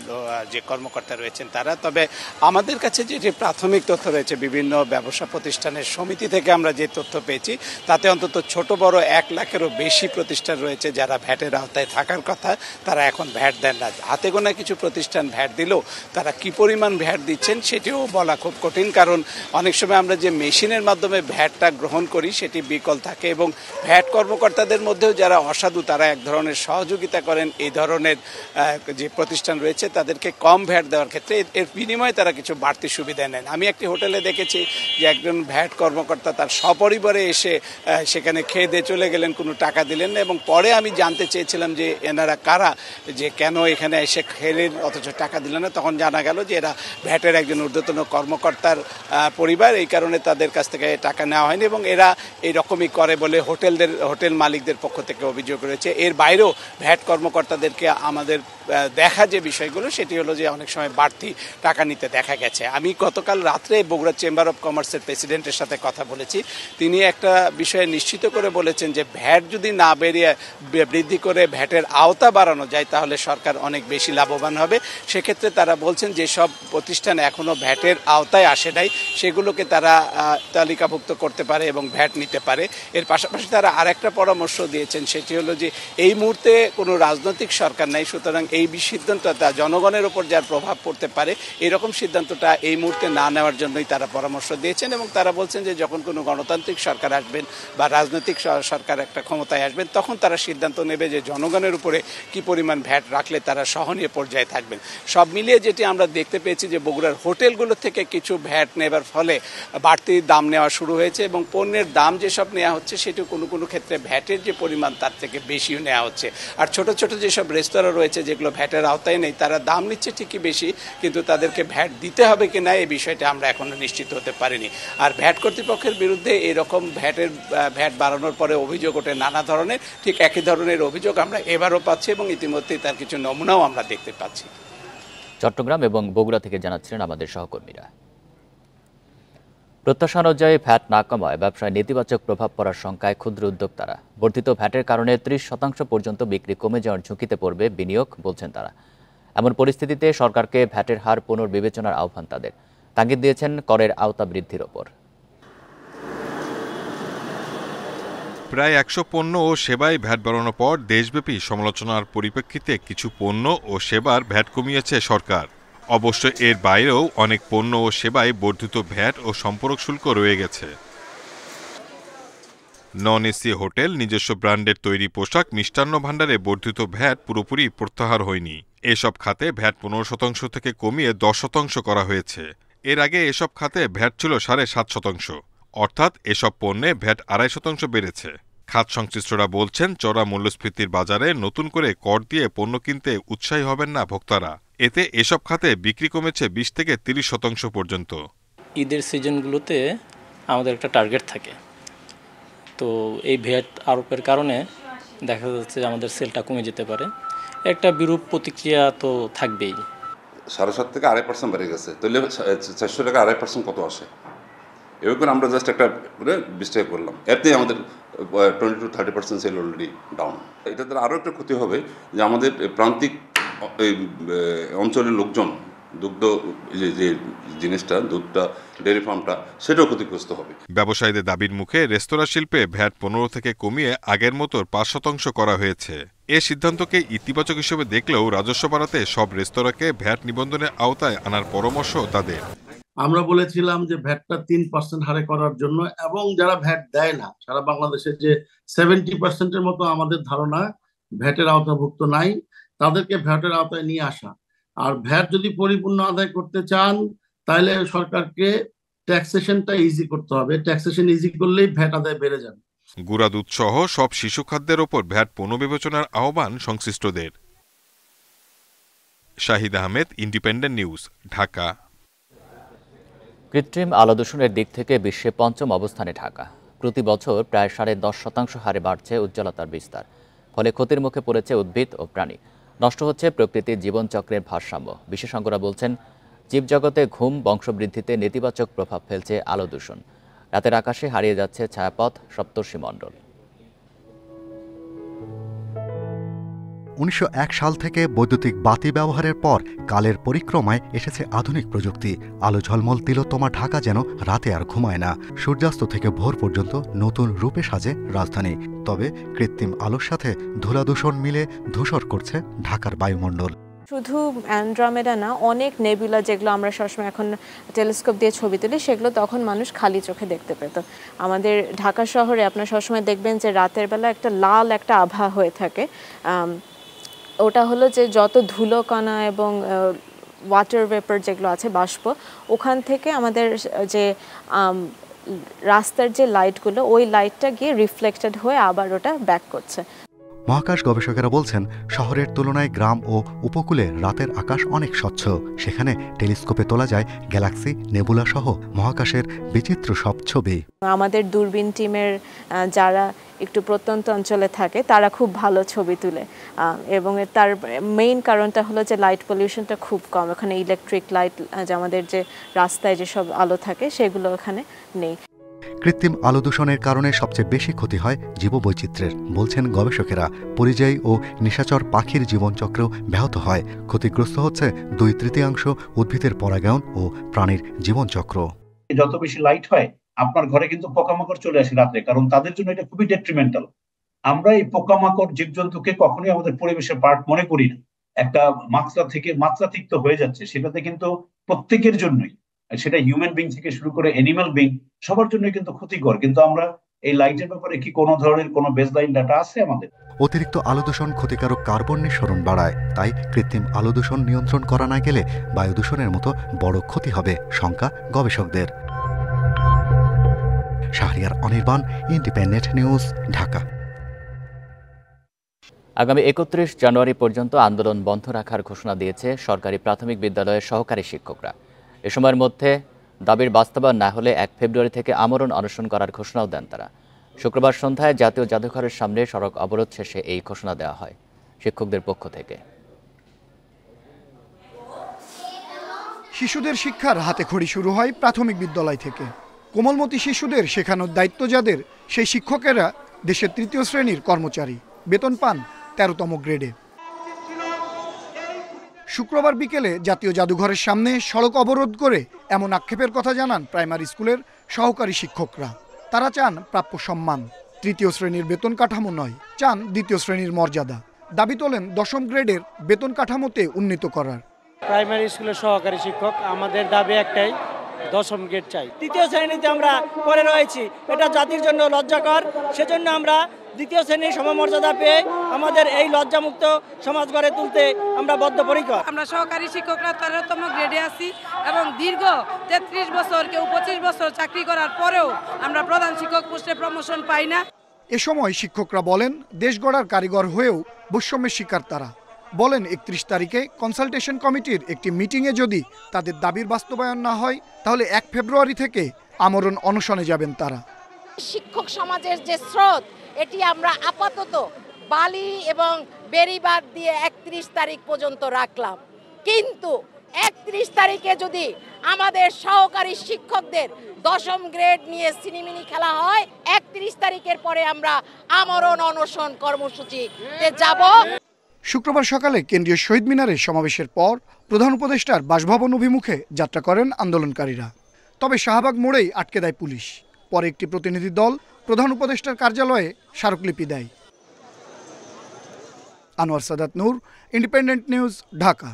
যে কর্মকর্তা রয়েছেন তারা। তবে আমাদের কাছে যে প্রাথমিক তথ্য রয়েছে বিভিন্ন ব্যবসা প্রতিষ্ঠানের সমিতি থেকে আমরা যে তথ্য পেয়েছি তাতে অন্তত ছোট বড় 1 লাখেরও বেশি প্রতিষ্ঠান রয়েছে যারা ভ্যাটের আওতায় থাকার কথা, তারা এখন ভ্যাট দেন না। হাতে গোনা কিছু প্রতিষ্ঠান ভ্যাট দিলেও তারা কি পরিমাণ ভ্যাট দিচ্ছেন সেটিও বলা খুব কঠিন, কারণ অনেক সময় আমরা যে মেশিনের মাধ্যমে ভ্যাটটা গ্রহণ করি সেটি বিকল থাকে, এবং ভ্যাট কর্মকর্তাদের মধ্যেও যারা অসাধু তারা এক ধরনের সহযোগিতা করেন এই ধরনের যে প্রতিষ্ঠান রয়েছে তাদেরকে কম ভ্যাট দেওয়ার ক্ষেত্রে, এর বিনিময়ে তারা কিছু বাড়তি সুবিধা নেন। আমি একটি হোটেলে দেখেছি যে একজন ভ্যাট কর্মকর্তা তার সপরিবারে এসে সেখানে খেয়ে দিয়ে চলে গেলেন, কোনো টাকা দিলেন না, এবং পরে আমি জানতে চেয়েছিলাম যে এনারা কারা, যে কেন এখানে এসে খেলেন অথচ টাকা দিলেন না, তখন জানা গেল যে এরা ভ্যাটের একজন ঊর্ধ্বতন কর্মকর্তার পরিবার, এই কারণে তাদের কাছ থেকে টাকা নেওয়া হয়নি, এবং এরা এইরকমই করে বলে হোটেল মালিকদের পক্ষ থেকে অভিযোগ রয়েছে। এর বাইরেও ভ্যাট কর্মকর্তাদেরকে আমাদের দেখা যে বিষয়গুলো সেটি হলো যে অনেক সময় বাড়তি টাকা নিতে দেখা গেছে। আমি গতকাল রাত্রে বগুড়া চেম্বার অফ কমার্সের প্রেসিডেন্টের সাথে কথা বলেছি, তিনি একটা বিষয়ে নিশ্চিত করে বলেছেন যে ভ্যাট যদি না বৃদ্ধি করে ভ্যাটের আওতা বাড়ানো যায় তাহলে সরকার অনেক বেশি লাভবান হবে। সেক্ষেত্রে তারা বলছেন যে সব প্রতিষ্ঠান এখনও ভ্যাটের আওতায় আসে নাই সেগুলোকে তারা তালিকাভুক্ত করতে পারে এবং ভ্যাট নিতে পারে। এর পাশাপাশি তারা আরেকটা পরামর্শ দিয়েছেন, সেটি হলো যে এই মুহূর্তে কোনো রাজনৈতিক সরকার নাই, সুতরাং এই সিদ্ধান্তটা জনগণের ওপর যার প্রভাব পড়তে পারে এরকম সিদ্ধান্তটা এই মুহূর্তে না নেওয়ার জন্যই তারা পরামর্শ দিয়েছেন, এবং তারা বলছেন যে যখন কোনো গণতান্ত্রিক সরকার আসবেন বা রাজনৈতিক সরকার একটা ক্ষমতায় আসবেন তখন তারা সিদ্ধান্ত নেবে যে জনগণের উপরে কি পরিমাণ ভ্যাট রাখলে তারা সহনীয় পর্যায়ে থাকবেন। সব মিলিয়ে যেটি আমরা দেখতে পেয়েছি যে বগুড়ার হোটেলগুলো থেকে কিছু ভ্যাট নেবার ফলে বাড়তি দাম নেওয়া শুরু হয়েছে, এবং পণ্যের দাম যেসব নেওয়া হচ্ছে হচ্ছে সেটা কোনো কোনো ক্ষেত্রে ভ্যাটের যে পরিমাণ তার থেকে বেশিও নেওয়া হচ্ছে। আর ছোট ছোট যেসব রেস্তোরাঁ রয়েছে যেগুলো ভ্যাটের আওতায় নেই, তারা দাম নিচ্ছে ঠিকই বেশি, কিন্তু তাদেরকে ভ্যাট দিতে হবে কি না এই বিষয়টা আমরা এখনো নিশ্চিত হতে পারিনি। আর ভ্যাট কর্তৃপক্ষের বিরুদ্ধে এরকম ভ্যাট বাড়ানোর পরে অভিযোগ ওঠে নানা ধরনের, ঠিক একই ধরনের অভিযোগ আমরা এবারও পাচ্ছি এবং ইতিমধ্যেই তার কিছু নমুনাও আমরা দেখতে পাচ্ছি। চট্টগ্রাম এবং বগুড়া থেকে জানাচ্ছিলেন আমাদের সহকর্মীরা। প্রত্যাশা অনুযায়ী ভ্যাট না কমায় ব্যবসায় নেতিবাচক প্রভাব পড়ার শঙ্কায় ক্ষুদ্র উদ্যোক্তারা। বর্ধিত ভ্যাটের কারণে 30% পর্যন্ত বিক্রি কমে যাওয়ার ঝুঁকিতে পড়বে বিনিয়োগ, বলছেন তারা। এমন পরিস্থিতিতে সরকারকে ভ্যাটের হার পুনর্বিবেচনার আহ্বান তাদের। তাগিদ দিয়েছেন করের আওতা বৃদ্ধির ওপর। প্রায় 100 পণ্য ও সেবায় ভ্যাট বাড়ানোর পর দেশব্যাপী সমালোচনার পরিপ্রেক্ষিতে কিছু পণ্য ও সেবার ভ্যাট কমিয়েছে সরকার। অবশ্য এর বাইরেও অনেক পণ্য ও সেবায় বর্ধিত ভ্যাট ও সম্পর্ক শুল্ক রয়ে গেছে। নন এসি হোটেল, নিজস্ব ব্র্যান্ডের তৈরি পোশাক, মিষ্টান্ন ভাণ্ডারে বর্ধিত ভ্যাট পুরোপুরি প্রত্যাহার হয়নি। এসব খাতে ভ্যাট 15% থেকে কমিয়ে 10% করা হয়েছে। এর আগে এসব খাতে ভ্যাট ছিল 7.5%, অর্থাৎ এসব পণ্যে ভ্যাট 2.5% বেড়েছে। খাত সংশ্লিষ্টরা বলছেন, চড়া মূল্যস্ফীতির বাজারে নতুন করে কর দিয়ে পণ্য কিনতে উৎসাহী হবেন না ভোক্তারা। এতে এসব খাতে বিক্রি কমেছে 20 থেকে 30% পর্যন্ত। ঈদের সিজনগুলোতে আমাদের একটা টার্গেট থাকে, তো এই ভ্যাট আরোপের কারণে দেখা যাচ্ছে আমাদের সেলটা কমে যেতে পারে। একটা বিরূপ প্রতিক্রিয়া তো থাকবেই। 7.5 থেকে 2.5% বেড়ে গেছে, তাহলে 400 টাকা 2.5% কত আসে? এবার করে আমরা জাস্ট একটা 20 টাকা করলাম, এতে আমাদের 20-30% সেল অলরেডি ডাউন। এটা দ্বারা আরও একটা ক্ষতি হবে যে আমাদের প্রান্তিক অঞ্চলের লোকজন দুগ্ধ যে জিনিসটা, দুধটা, ডেয়ারি ফার্মটা, সেটাও ক্ষতিগ্রস্ত হবে। ব্যবসায়ীদের দাবির মুখে রেস্তোরাঁ শিল্পে ভ্যাট 15 থেকে কমিয়ে আগের মতো 5% করা হয়েছে। এ সিদ্ধান্তকে ইতিবাচক হিসেবে দেখলেও রাজস্ব বাড়াতে সব রেস্তোরাঁকে ভ্যাট নিবন্ধনের আওতায় আনার পরামর্শ তাদের। আমরা বলেছিলাম যে ভ্যাটটা 3% হারে করার জন্য, এবং যারা ভ্যাট দেয় না সারা বাংলাদেশে যে 70%-এর মতো আমাদের ধারণা ভ্যাটের আওতাভুক্ত নাই, তাদেরকে ভ্যাটের আওতায় নিয়ে আসা। আর ভ্যাট যদি পরিপূর্ণ আদায় করতে চান তাহলে সরকারকে ট্যাক্সেশনটা ইজি করতে হবে। ট্যাক্সেশন ইজি করলেই ভ্যাট আদায় বেড়ে যাবে। গুঁড়া দুধ সহ সব শিশু খাদ্যের ওপর ভ্যাট পুনর্বিবেচনার আহ্বান সংশ্লিষ্টদের। Shahid Ahmed, independent news, Dhaka. কৃত্রিম আলো দূষণের দিক থেকে বিশ্বে 5ম অবস্থানে ঢাকা। প্রতি বছর প্রায় 10.5% হারে বাড়ছে উজ্জ্বলতার বিস্তার। ফলে ক্ষতির মুখে পড়েছে উদ্ভিদ ও প্রাণী। নষ্ট হচ্ছে প্রকৃতির জীবনচক্রের ভারসাম্য। বিশেষজ্ঞরা বলছেন, জীবজগতে ঘুম, বংশবৃদ্ধিতে নেতিবাচক প্রভাব ফেলছে আলো দূষণ। রাতের আকাশে হারিয়ে যাচ্ছে ছায়াপথ, সপ্তর্ষিমণ্ডল। 1901 সাল থেকে বৈদ্যুতিক বাতি ব্যবহারের পর কালের পরিক্রমায় এসেছে আধুনিক প্রযুক্তি। আলো ঝলমল তিলোত্তমা ঢাকা যেন রাতে আর ঘুমায় না। সূর্যাস্ত থেকে ভোর পর্যন্ত নতুন রূপে সাজে রাজধানী। তবে কৃত্রিম আলোর সাথে ধুলা দূষণ মিলে ধূসর করছে ঢাকার বায়ুমণ্ডল। শুধু অ্যান্ড্রোমেডা না, অনেক নেবুলা যেগুলো আমরা সবসময় এখন টেলিস্কোপ দিয়ে ছবি তুলি, সেগুলো তখন মানুষ খালি চোখে দেখতে পেত। আমাদের ঢাকা শহরে আপনার সবসময় দেখবেন যে রাতের বেলা একটা লাল একটা আভা হয়ে থাকে। ওটা হলো যে যত ধুলো কণা এবং ওয়াটার ভেপার যেগুলো আছে, বাষ্প, ওখান থেকে আমাদের যে রাস্তার যে লাইটগুলো, ওই লাইটটা গিয়ে রিফ্লেক্টেড হয়ে আবার ওটা ব্যাক করছে। মহাকাশ গবেষকেরা বলছেন, শহরের তুলনায় গ্রাম ও উপকূলে রাতের আকাশ অনেক স্বচ্ছ। সেখানে টেলিস্কোপে তোলা যায় গ্যালাক্সি, নেবুলা সহ মহাকাশের বিচিত্র সব ছবি। আমাদের দূরবীন টিমের যারা একটু প্রত্যন্ত অঞ্চলে থাকে তারা খুব ভালো ছবি তুলে, এবং তার মেইন কারণটা হলো যে লাইট পলিউশনটা খুব কম। ওখানে ইলেকট্রিক লাইট, যে আমাদের যে রাস্তায় যেসব আলো থাকে সেগুলো ওখানে নেই। কৃত্রিম আলো দূষণের কারণে সবচেয়ে বেশি ক্ষতি হয় জীববৈচিত্র্যের, বলছেন গবেষকেরা। পরিযায়ী ও নিশাচর পাখির জীবনচক্রেও ব্যাহত হয়। ক্ষতিগ্রস্ত হচ্ছে 2/3 উদ্ভিদের পরাগায়ন ও প্রাণীর জীবনচক্র। যত বেশি লাইট হয় আপনার ঘরে কিন্তু পোকামাকড় চলে আসে রাত্রে, কারণ তাদের জন্য এটা খুবই ডেট্রিমেন্টাল। আমরা এই পোকামাকড় জীবজন্তুকে কখনোই আমাদের পরিবেশের পার্ট মনে করি না। একটা মাত্রা থেকে মাত্রাতিরিক্ত হয়ে যাচ্ছে, সেটাতে কিন্তু প্রত্যেকের জন্যই, সেটা হিউম্যান বিং থেকে শুরু করে অ্যানিমাল বিং, সবার জন্য কিন্তু ক্ষতিকর। কিন্তু আমরা এই লাইটের ব্যাপারে কি কোনো ধরনের কোনো বেসলাইন ডাটা আছে আমাদের? অতিরিক্ত আলো দূষণ ক্ষতিকারক কার্বন নিঃসরণ বাড়ায়। তাই কৃত্রিম আলো দূষণ নিয়ন্ত্রণ করা না গেলে বায়ু দূষণের মতো বড় ক্ষতি হবে, শঙ্কা গবেষকদের। Shahriar Anirban, independent news, Dhaka. আগামী ৩১ জানুয়ারি পর্যন্ত আন্দোলন বন্ধ রাখার ঘোষণা দিয়েছে সরকারি প্রাথমিক বিদ্যালয়ের সহকারী শিক্ষকরা। এ সময়ের মধ্যে দাবির বাস্তবায়ন না হলে ১ ফেব্রুয়ারি থেকে আমরণ অনশন করার ঘোষণাও দেন তারা। শুক্রবার সন্ধ্যায় জাতীয় জাদুঘরের সামনে সড়ক অবরোধ শেষে এই ঘোষণা দেওয়া হয় শিক্ষকদের পক্ষ থেকে। শিশুদের শিক্ষার হাতেখড়ি শুরু হয় প্রাথমিক বিদ্যালয় থেকে। কোমলমতি শিশুদের শেখানোর দায়িত্ব যাদের, সেই শিক্ষকেরা দেশের ৩য় শ্রেণীর কর্মচারী, বেতন পান ১৩তম গ্রেডে। শুক্রবার বিকেলে জাতীয় জাদুঘরের সামনে সড়ক অবরোধ করে এমন আক্ষেপের কথা জানান প্রাইমারি স্কুলের সহকারী শিক্ষকরা। তারা চান প্রাপ্য সম্মান, ৩য় শ্রেণীর বেতন কাঠামো নয়, চান ২য় শ্রেণীর মর্যাদা। দাবি তোলেন ১০ম গ্রেডের বেতন কাঠামোতে উন্নীত করার। প্রাইমারি স্কুলের সহকারী শিক্ষক, আমাদের দাবি একটাই, ১০ম গ্রেড চাই। ৩য় শ্রেণীতে আমরা পড়ে রয়েছি, এটা জাতির জন্য লজ্জাকর। সেজন্য আমরা ২য় শ্রেণীর সমমর্যাদা পেয়ে আমাদের এই লজ্জামুক্ত সমাজ গড়ে তুলতে আমরা বদ্ধপরিকর। আমরা সহকারী শিক্ষকরা ১৩তম গ্রেডে আছি এবং দীর্ঘ ৩৩ বছর, কেউ ২৫ বছর চাকরি করার পরেও আমরা প্রধান শিক্ষক পোস্টে প্রমোশন পাই না। এ সময় শিক্ষকরা বলেন, দেশ গড়ার কারিগর হয়েও বৈষম্যের শিকার তারা। বলেন ৩১ তারিখে কনসালটেশন কমিটির একটি মিটিংয়ে যদি তাদের দাবির বাস্তবায়ন না হয়, তাহলে ১ ফেব্রুয়ারি থেকে আমরণ অনশনে যাবেন তারা। শিক্ষক সমাজের যে স্রোত, এটি আমরা আপাতত বালি এবং বেড়িবাঁধ দিয়ে ৩১ তারিখ পর্যন্ত রাখলাম। কিন্তু ৩১ তারিখে যদি আমাদের সহকারী শিক্ষকদের ১০ম গ্রেড নিয়ে সিনেমিনি খেলা হয়, ৩১ তারিখের পরে আমরা আমরণ অনশন কর্মসূচিতে যাব। শুক্রবার সকালে কেন্দ্রীয় শহীদ মিনারে সমাবেশের পর প্রধান উপদেষ্টার বাসভবন অভিমুখে যাত্রা করেন আন্দোলনকারীরা। তবে শাহবাগ মোড়েই আটকে দেয় পুলিশ। পরে একটি প্রতিনিধি দল প্রধান উপদেষ্টার কার্যালয়ে স্মারকলিপি দেয়। আনোয়ার সাদাত নূর, ইন্ডিপেন্ডেন্ট নিউজ, ঢাকা।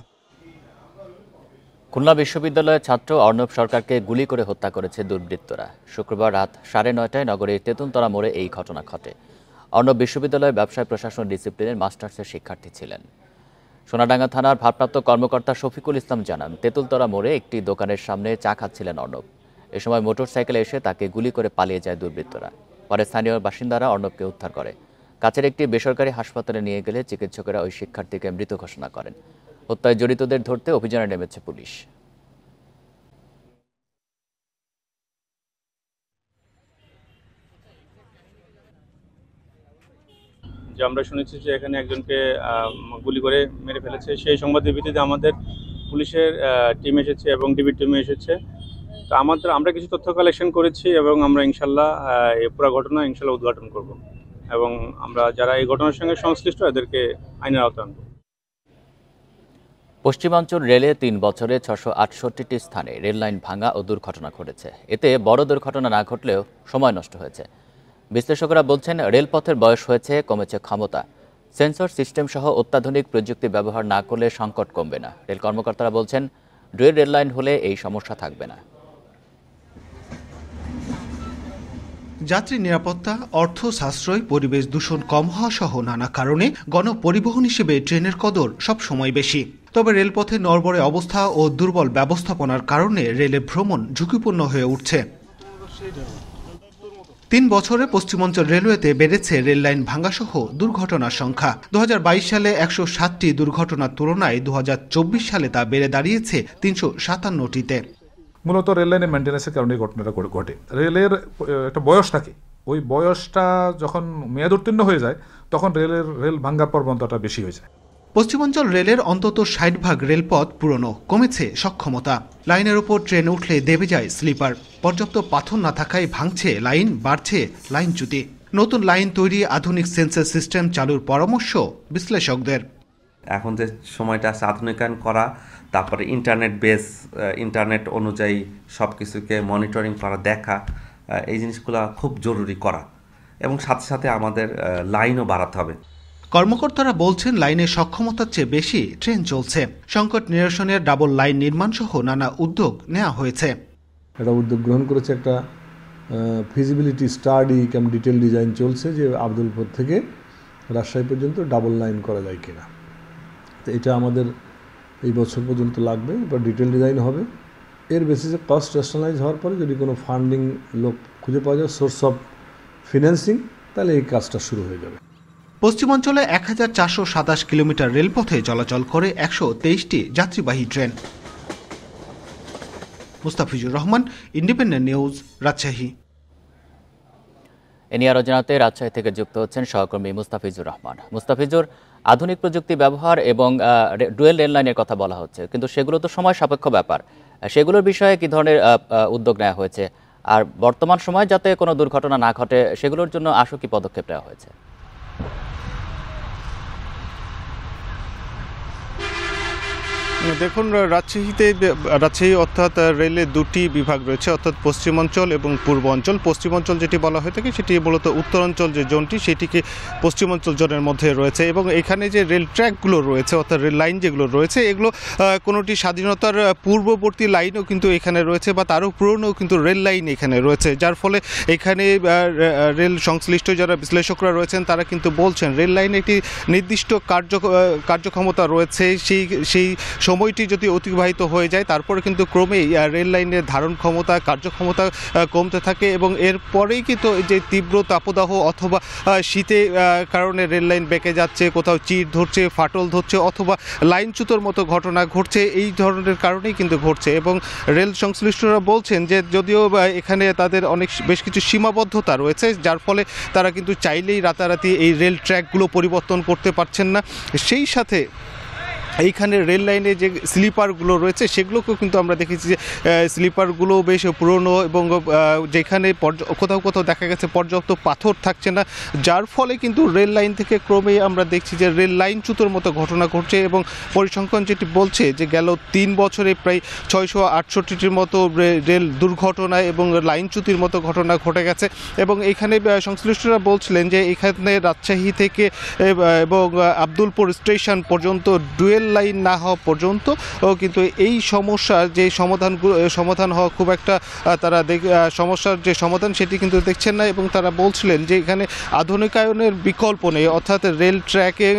খুলনা বিশ্ববিদ্যালয়ের ছাত্র অর্ণব সরকারকে গুলি করে হত্যা করেছে দুর্বৃত্তরা। শুক্রবার রাত ৯:৩০ নগরীর তেঁতুলতলা মোড়ে এই ঘটনা ঘটে। অর্ণব বিশ্ববিদ্যালয়ের ব্যবসায় প্রশাসন ডিসিপ্লিনের মাস্টার্সের শিক্ষার্থী ছিলেন। সোনাডাঙ্গা থানার ভারপ্রাপ্ত কর্মকর্তা শফিকুল ইসলাম জানান, তেঁতুলতলা মোড়ে একটি দোকানের সামনে চা খাচ্ছিলেন অর্ণব। এ সময় মোটরসাইকেলে এসে তাকে গুলি করে পালিয়ে যায় দুর্বৃত্তরা। পরে স্থানীয় বাসিন্দারা অর্ণবকে উদ্ধার করে কাছের একটি বেসরকারি হাসপাতালে নিয়ে গেলে চিকিৎসকেরা ওই শিক্ষার্থীকে মৃত ঘোষণা করেন। হত্যায় জড়িতদের ধরতে অভিযানে নেমেছে পুলিশ। যে আমরা শুনেছি যে এখানে একজনকে গুলি করে মেরে ফেলেছে, সেই সংবাদের ভিত্তিতে আমাদের পুলিশের টিম এসেছে এবং ডিবি টিম এসেছে। তো আমরা কিছু তথ্য কালেকশন করেছি এবং আমরা ইনশাল্লাহ এই পুরো ঘটনা ইনশাল্লাহ উদ্ঘাটন করব এবং আমরা যারা এই ঘটনার সঙ্গে সংশ্লিষ্ট এদেরকে আইনের আওতায় আনব। পশ্চিমাঞ্চল রেলে ৩ বছরে ৬৬৮টি স্থানে রেল লাইন ভাঙা ও দুর্ঘটনা ঘটেছে। এতে বড় দুর্ঘটনা না ঘটলেও সময় নষ্ট হয়েছে। বিশ্লেষকরা বলছেন, রেলপথের বয়স হয়েছে, কমেছে ক্ষমতা। সেন্সর সিস্টেম সহ অত্যাধুনিক প্রযুক্তি ব্যবহার না করলে সংকট কমবে না। রেল কর্মকর্তারা বলছেন, ডুয়েল রেল লাইন হলে এই সমস্যা থাকবে না। যাত্রী নিরাপত্তা, অর্থ সাশ্রয়, পরিবেশ দূষণ কম হওয়া সহ নানা কারণে গণপরিবহন হিসেবে ট্রেনের কদর সবসময় বেশি। তবে রেলপথে নড়বড়ে অবস্থা ও দুর্বল ব্যবস্থাপনার কারণে রেলে ভ্রমণ ঝুঁকিপূর্ণ হয়ে উঠছে। ৩ বছরে পশ্চিমাঞ্চল রেলওয়েতে বেড়েছে রেল লাইন ভাঙাসহ দুর্ঘটনার সংখ্যা। ২০২২ সালে ১৬০টি দুর্ঘটনার তুলনায় ২০২৪ সালে তা বেড়ে দাঁড়িয়েছে ৩৫৭টিতে। মূলত রেল লাইনের মেনটেন্যান্সের কারণে ঘটনাটা ঘটে। রেলের একটা বয়স থাকে, ওই বয়সটা যখন মেয়াদ উত্তীর্ণ হয়ে যায় তখন রেল ভাঙ্গার প্রবণতাটা বেশি হয়ে যায়। পশ্চিমাঞ্চল রেলের অন্তত ৬০% রেলপথ পুরনো, কমেছে সক্ষমতা। লাইনের উপর ট্রেন উঠলে দেবে যায় স্লিপার। পর্যাপ্ত পাথর না থাকায় ভাঙছে লাইন, বাড়ছে লাইনচ্যুতি। নতুন লাইন তৈরি, আধুনিক সেন্সর সিস্টেম চালুর পরামর্শ বিশ্লেষকদের। এখন যে সময়টা আছে আধুনিকায়ন করা, তারপরে ইন্টারনেট অনুযায়ী সব কিছুকে মনিটরিং করা, দেখা, এই জিনিসগুলো খুব জরুরি করা এবং সাথে সাথে আমাদের লাইনও বাড়াতে হবে। কর্মকর্তারা বলছেন, লাইনের সক্ষমতার চেয়ে বেশি ট্রেন চলছে। সংকট নিরসনের ডাবল লাইন নির্মাণ সহ নানা উদ্যোগ নেওয়া হয়েছে। একটা উদ্যোগ গ্রহণ করেছে, একটা feasibility study cum detail design চলছে যে আব্দুলপুর থেকে রাজশাহী পর্যন্ত ডাবল লাইন করা যায় কিনা। তো এটা আমাদের এই বছর পর্যন্ত লাগবে, এবার ডিটেল ডিজাইন হবে। এর বেসিসে কস্ট রেশনালাইজ হওয়ার পরে যদি কোনো ফান্ডিং লোক খুঁজে পাওয়া যাবে সোর্স অফ ফিন্যান্সিং, তাহলে এই কাজটা শুরু হয়ে যাবে। পশ্চিমাঞ্চলে 1427 কিলোমিটার রেলপথে চলাচল করে 123টি যাত্রীবাহী train. Mustafizur Rahman, independent news, Rajshahi. এ নিয়ে আরো জানাতে রাজশাহী থেকে যুক্ত হচ্ছেন সহকর্মী মুস্তাফিজুর রহমান। মুস্তাফিজুর, আধুনিক প্রযুক্তি ব্যবহার এবং ডুয়েল রেল লাইনের কথা বলা হচ্ছে, কিন্তু সেগুলো তো সময় সাপেক্ষ ব্যাপার। সেগুলোর বিষয়ে কি ধরনের উদ্যোগ নেওয়া হয়েছে, আর বর্তমান সময় যাতে কোনো দুর্ঘটনা না ঘটে সেগুলোর জন্য আশু কি পদক্ষেপ নেওয়া হয়েছে? দেখুন, রাজশাহী অর্থাৎ রেলের দুটি বিভাগ রয়েছে, অর্থাৎ পশ্চিমাঞ্চল এবং পূর্বাঞ্চল। পশ্চিমাঞ্চল যেটি বলা হয়ে থাকে সেটি মূলত উত্তরাঞ্চল যে জোনটি সেটিকে পশ্চিমাঞ্চল জোনের মধ্যে রয়েছে, এবং এখানে যে রেল ট্র্যাকগুলো রয়েছে অর্থাৎ রেল লাইন যেগুলো রয়েছে এগুলো কোনোটি স্বাধীনতার পূর্ববর্তী লাইনও কিন্তু এখানে রয়েছে বা তারও পুরনো কিন্তু রেল লাইন এখানে রয়েছে, যার ফলে এখানে রেল সংশ্লিষ্ট যারা বিশ্লেষকরা রয়েছেন তারা কিন্তু বলছেন রেল লাইনে একটি নির্দিষ্ট কার্যক্ষমতা রয়েছে, সেই সময়টি যদি অতিবাহিত হয়ে যায় তারপরে কিন্তু ক্রমেই রেল লাইনের ধারণ ক্ষমতা কার্যক্ষমতা কমতে থাকে, এবং এরপরেই কিন্তু যে তীব্র তাপদাহ অথবা শীতে কারণে রেল লাইন বেঁকে যাচ্ছে, কোথাও চির ধরছে, ফাটল ধরছে অথবা লাইনচ্যুতর মতো ঘটনা ঘটছে, এই ধরনের কারণেই কিন্তু ঘটছে। এবং রেল সংশ্লিষ্টরা বলছেন যে যদিও এখানে তাদের বেশ কিছু সীমাবদ্ধতা রয়েছে, যার ফলে তারা কিন্তু চাইলেই রাতারাতি এই রেল ট্র্যাকগুলো পরিবর্তন করতে পারছেন না। সেই সাথে এইখানে রেল লাইনে যে স্লিপারগুলো রয়েছে সেগুলোকেও কিন্তু আমরা দেখেছি যে স্লিপারগুলো বেশ পুরনো, এবং যেখানে কোথাও কোথাও দেখা গেছে পর্যাপ্ত পাথর থাকছে না, যার ফলে কিন্তু রেল লাইন থেকে ক্রমেই আমরা দেখছি যে রেল লাইনচ্যুতর মতো ঘটনা ঘটছে। এবং পরিসংখ্যান যেটি বলছে যে গেল 3 বছরে প্রায় 668টির মতো রেল দুর্ঘটনা এবং লাইনচ্যুতির মতো ঘটনা ঘটে গেছে। এবং এখানে সংশ্লিষ্টরা বলছিলেন যে এখানে রাজশাহী থেকে এবং আব্দুলপুর স্টেশন পর্যন্ত ডুয়েল লাইন না হওয়া পর্যন্ত কিন্তু এই সমস্যার যে সমাধান হওয়া খুব একটা তারা সমস্যার যে সমাধান সেটি কিন্তু দেখছেন না, এবং তারা বলছিলেন যে এখানে আধুনিকায়নের বিকল্প নেই, অর্থাৎ রেল ট্র্যাকে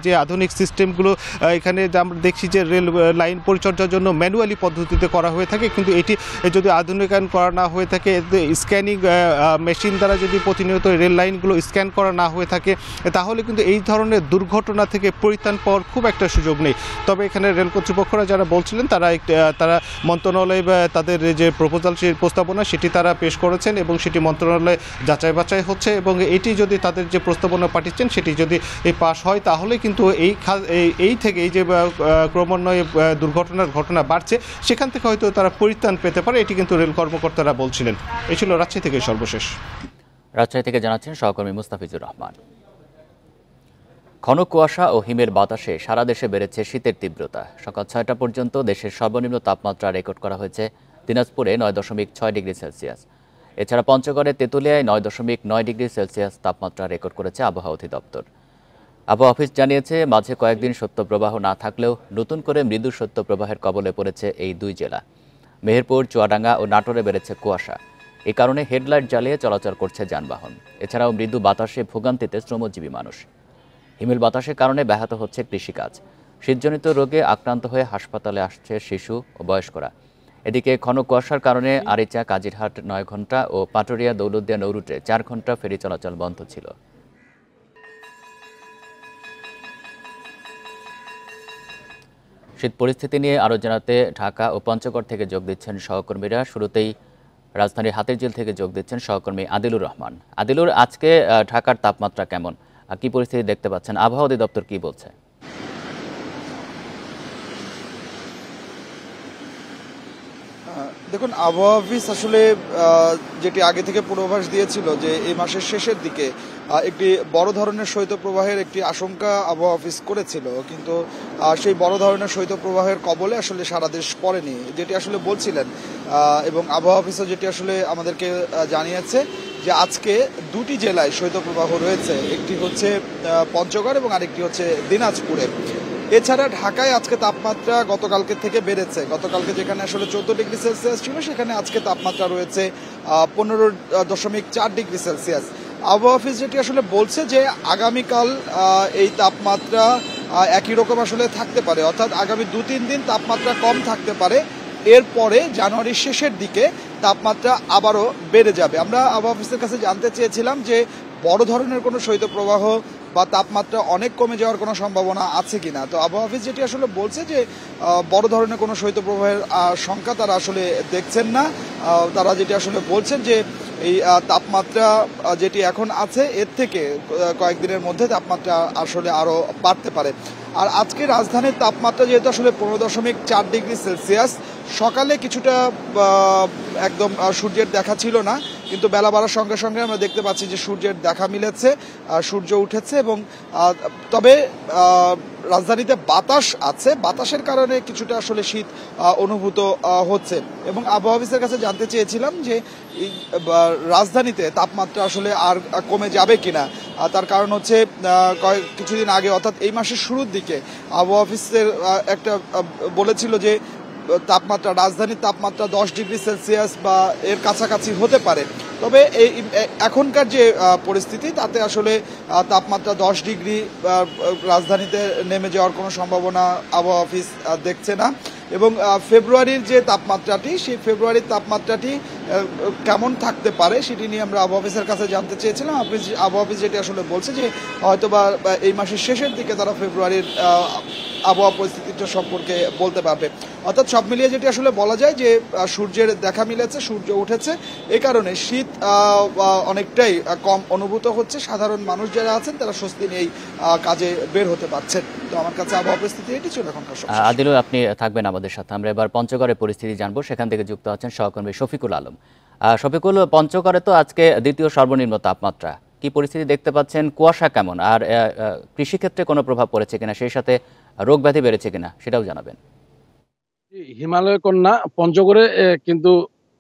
যে আধুনিক সিস্টেমগুলো এখানে আমরা দেখছি যে রেল লাইন পরিচর্যার জন্য ম্যানুয়ালি পদ্ধতিতে করা হয়ে থাকে, কিন্তু এটি যদি আধুনিকায়ন করা না হয়ে থাকে, স্ক্যানিং মেশিন দ্বারা যদি প্রতিনিয়ত রেল লাইনগুলো স্ক্যান করা না হয়ে থাকে, তাহলে কিন্তু এই ধরনের দুর্ঘটনা থেকে পরিত্রাণ পাওয়ার খুব একটা সুযোগ নেই। তবে এখানে রেল কর্তৃপক্ষরা যারা বলছিলেন তারা মন্ত্রণালয়ে তাদের যে প্রপোজাল সেই প্রস্তাবনা সেটি তারা পেশ করেছেন, এবং সেটি মন্ত্রণালয়ে যাচাই বাছাই হচ্ছে, এবং এটি যদি তাদের যে প্রস্তাবনা পাঠিয়েছেন সেটি যদি পাশ হয় তাহলে কিন্তু এই থেকে এই যে ক্রমান্বয়ে দুর্ঘটনার ঘটনা বাড়ছে সেখান থেকে হয়তো তারা পরিত্রাণ পেতে পারে, এটি কিন্তু রেল কর্মকর্তারা বলছিলেন। এই ছিল রাজশাহী থেকে সর্বশেষ। রাজশাহী থেকে জানাচ্ছেন সহকর্মী মুস্তাফিজুর রহমান। ঘন কুয়াশা ও হিমের বাতাসে সারা দেশে বেড়েছে শীতের তীব্রতা। সকাল 6টা পর্যন্ত দেশের সর্বনিম্ন তাপমাত্রা রেকর্ড করা হয়েছে দিনাজপুরে 9.6 ডিগ্রি সেলসিয়াস। এছাড়া পঞ্চগড়ে তেঁতুলিয়ায় 9.9 ডিগ্রি সেলসিয়াস তাপমাত্রা রেকর্ড করেছে আবহাওয়া অধিদপ্তর। আবহাওয়া অফিস জানিয়েছে মাঝে কয়েকদিন শৈত্যপ্রবাহ না থাকলেও নতুন করে মৃদু শৈত্যপ্রবাহের কবলে পড়েছে এই দুই জেলা। মেহেরপুর, চুয়াডাঙ্গা ও নাটোরে বেড়েছে কুয়াশা। এই কারণে হেডলাইট জ্বালিয়ে চলাচল করছে যানবাহন। এছাড়াও মৃদু বাতাসে ভোগান্তিতে শ্রমজীবী মানুষ। হিমেল বাতাসের কারণে ব্যাহত হচ্ছে কৃষিকাজ। শীতজনিত রোগে আক্রান্ত হয়ে হাসপাতালে আসছে শিশু ও বয়স্করা। এদিকে ঘন কুয়াশার কারণে আরিচা, কাজিরহাট 9 ঘন্টা ও পাটুরিয়া, দৌলতদিয়া নৌরুটে 4 ঘন্টা ফেরি চলাচল বন্ধ ছিল। শীত পরিস্থিতি নিয়ে আরও জানাতে ঢাকা ও পঞ্চগড় থেকে যোগ দিচ্ছেন সহকর্মীরা। শুরুতেই রাজধানীর হাতিরঝিল থেকে যোগ দিচ্ছেন সহকর্মী আদিলুর রহমান। আদিলুর, আজকে ঢাকার তাপমাত্রা কেমন, কি পরিস্থিতি দেখতে পাচ্ছেন, আবহাওয়া অধিদপ্তর কি বলছে? দেখুন, আবহাওয়া অফিস আসলে যেটি আগে থেকে পূর্বাভাস দিয়েছিল যে এই মাসের শেষের দিকে একটি বড় ধরনের শৈত্যপ্রবাহের একটি আশঙ্কা আবহাওয়া অফিস করেছিল, কিন্তু সেই বড় ধরনের শৈত্যপ্রবাহের কবলে আসলে সারা দেশ পড়েনি, যেটি আসলে বলছিলেন। এবং আবহাওয়া অফিসও যেটি আসলে আমাদেরকে জানিয়েছে যে আজকে দুটি জেলায় শৈত্যপ্রবাহ রয়েছে, একটি হচ্ছে পঞ্চগড় এবং আরেকটি হচ্ছে দিনাজপুরে। এছাড়া ঢাকায় আজকে তাপমাত্রা গতকালকে থেকে বেড়েছে। গতকালকে যেখানে আসলে 14 ডিগ্রি সেলসিয়াস ছিল সেখানে আজকে তাপমাত্রা রয়েছে 15.4 ডিগ্রি সেলসিয়াস। আবহাওয়া অফিস যেটি আসলে বলছে যে আগামীকাল এই তাপমাত্রা একই রকম আসলে থাকতে পারে, অর্থাৎ আগামী 2-3 দিন তাপমাত্রা কম থাকতে পারে। এরপরে জানুয়ারির শেষের দিকে তাপমাত্রা আবারও বেড়ে যাবে। আমরা আবহাওয়া অফিসের কাছে জানতে চেয়েছিলাম যে বড় ধরনের কোনো শৈত্যপ্রবাহ বা তাপমাত্রা অনেক কমে যাওয়ার কোনো সম্ভাবনা আছে কিনা। তো আবহাওয়া অফিস যেটি আসলে বলছে যে বড় ধরনের কোনো শৈত্যপ্রবাহের সংখ্যা তারা আসলে দেখছেন না। তারা যেটি আসলে বলছেন যে এই তাপমাত্রা যেটি এখন আছে এর থেকে কয়েকদিনের মধ্যে তাপমাত্রা আসলে আরও বাড়তে পারে। আর আজকে রাজধানীর তাপমাত্রা যেহেতু আসলে 15.4 ডিগ্রি সেলসিয়াস, সকালে কিছুটা একদম সূর্যের দেখা ছিল না, কিন্তু বেলা বাড়ার সঙ্গে সঙ্গে আমরা দেখতে পাচ্ছি যে সূর্যের দেখা মিলেছে, সূর্য উঠেছে এবং তবে রাজধানীতে বাতাস আছে, বাতাসের কারণে কিছুটা আসলে শীত অনুভূত হচ্ছে। এবং আবহাওয়া অফিসের কাছে জানতে চেয়েছিলাম যে রাজধানীতে তাপমাত্রা আসলে আর কমে যাবে কিনা। তার কারণ হচ্ছে কিছুদিন আগে অর্থাৎ এই মাসের শুরুর দিকে আবহাওয়া অফিসের একটা বলেছিল যে তাপমাত্রা রাজধানীর তাপমাত্রা 10 ডিগ্রি সেলসিয়াস বা এর কাছাকাছি হতে পারে। তবে এই এখনকার যে পরিস্থিতি তাতে আসলে তাপমাত্রা 10 ডিগ্রি রাজধানীতে নেমে যাওয়ার কোনো সম্ভাবনা আবহাওয়া অফিস দেখছে না। এবং ফেব্রুয়ারির যে তাপমাত্রাটি, সেই ফেব্রুয়ারির তাপমাত্রাটি কেমন থাকতে পারে সেটি নিয়ে আমরা আবহাওয়া অফিসের কাছে জানতে চেয়েছিলাম। আবহাওয়া অফিস যেটি আসলে বলছে যে হয়তোবা এই মাসের শেষের দিকে তারা ফেব্রুয়ারির আবহাওয়া পরিস্থিতিটা সম্পর্কে বলতে পারবে। অর্থাৎ সব মিলিয়ে যেটি আসলে বলা যায় যে সূর্যের দেখা মিলেছে, সূর্য উঠেছে, এ কারণে শীত অনেকটাই কম অনুভূত হচ্ছে। সাধারণ মানুষ যারা আছেন তারা স্বস্তি নিয়েই কাজে বের হতে পারছেন। তো আমার কাছে আবহাওয়া পরিস্থিতি এটি ছিল এখনকার সময়। আদিল, আপনি থাকবেন আমাদের সাথে। আমরা এবার পঞ্চগড়ের পরিস্থিতি জানবো, সেখান থেকে যুক্ত আছেন সহকর্মী শফিকুল আলম। শফিকুল, পঞ্চগড়ে তো আজকে দ্বিতীয় সর্বনিম্ন তাপমাত্রা, কি পরিস্থিতি দেখতে পাচ্ছেন? কুয়াশা কেমন, আর কৃষিক্ষেত্রে কোনো প্রভাব পড়েছে কিনা, সেই সাথে রোগ ব্যাধি বেড়েছে কিনা সেটাও জানাবেন। হিমালয় কন্যা পঞ্চগড়ে কিন্তু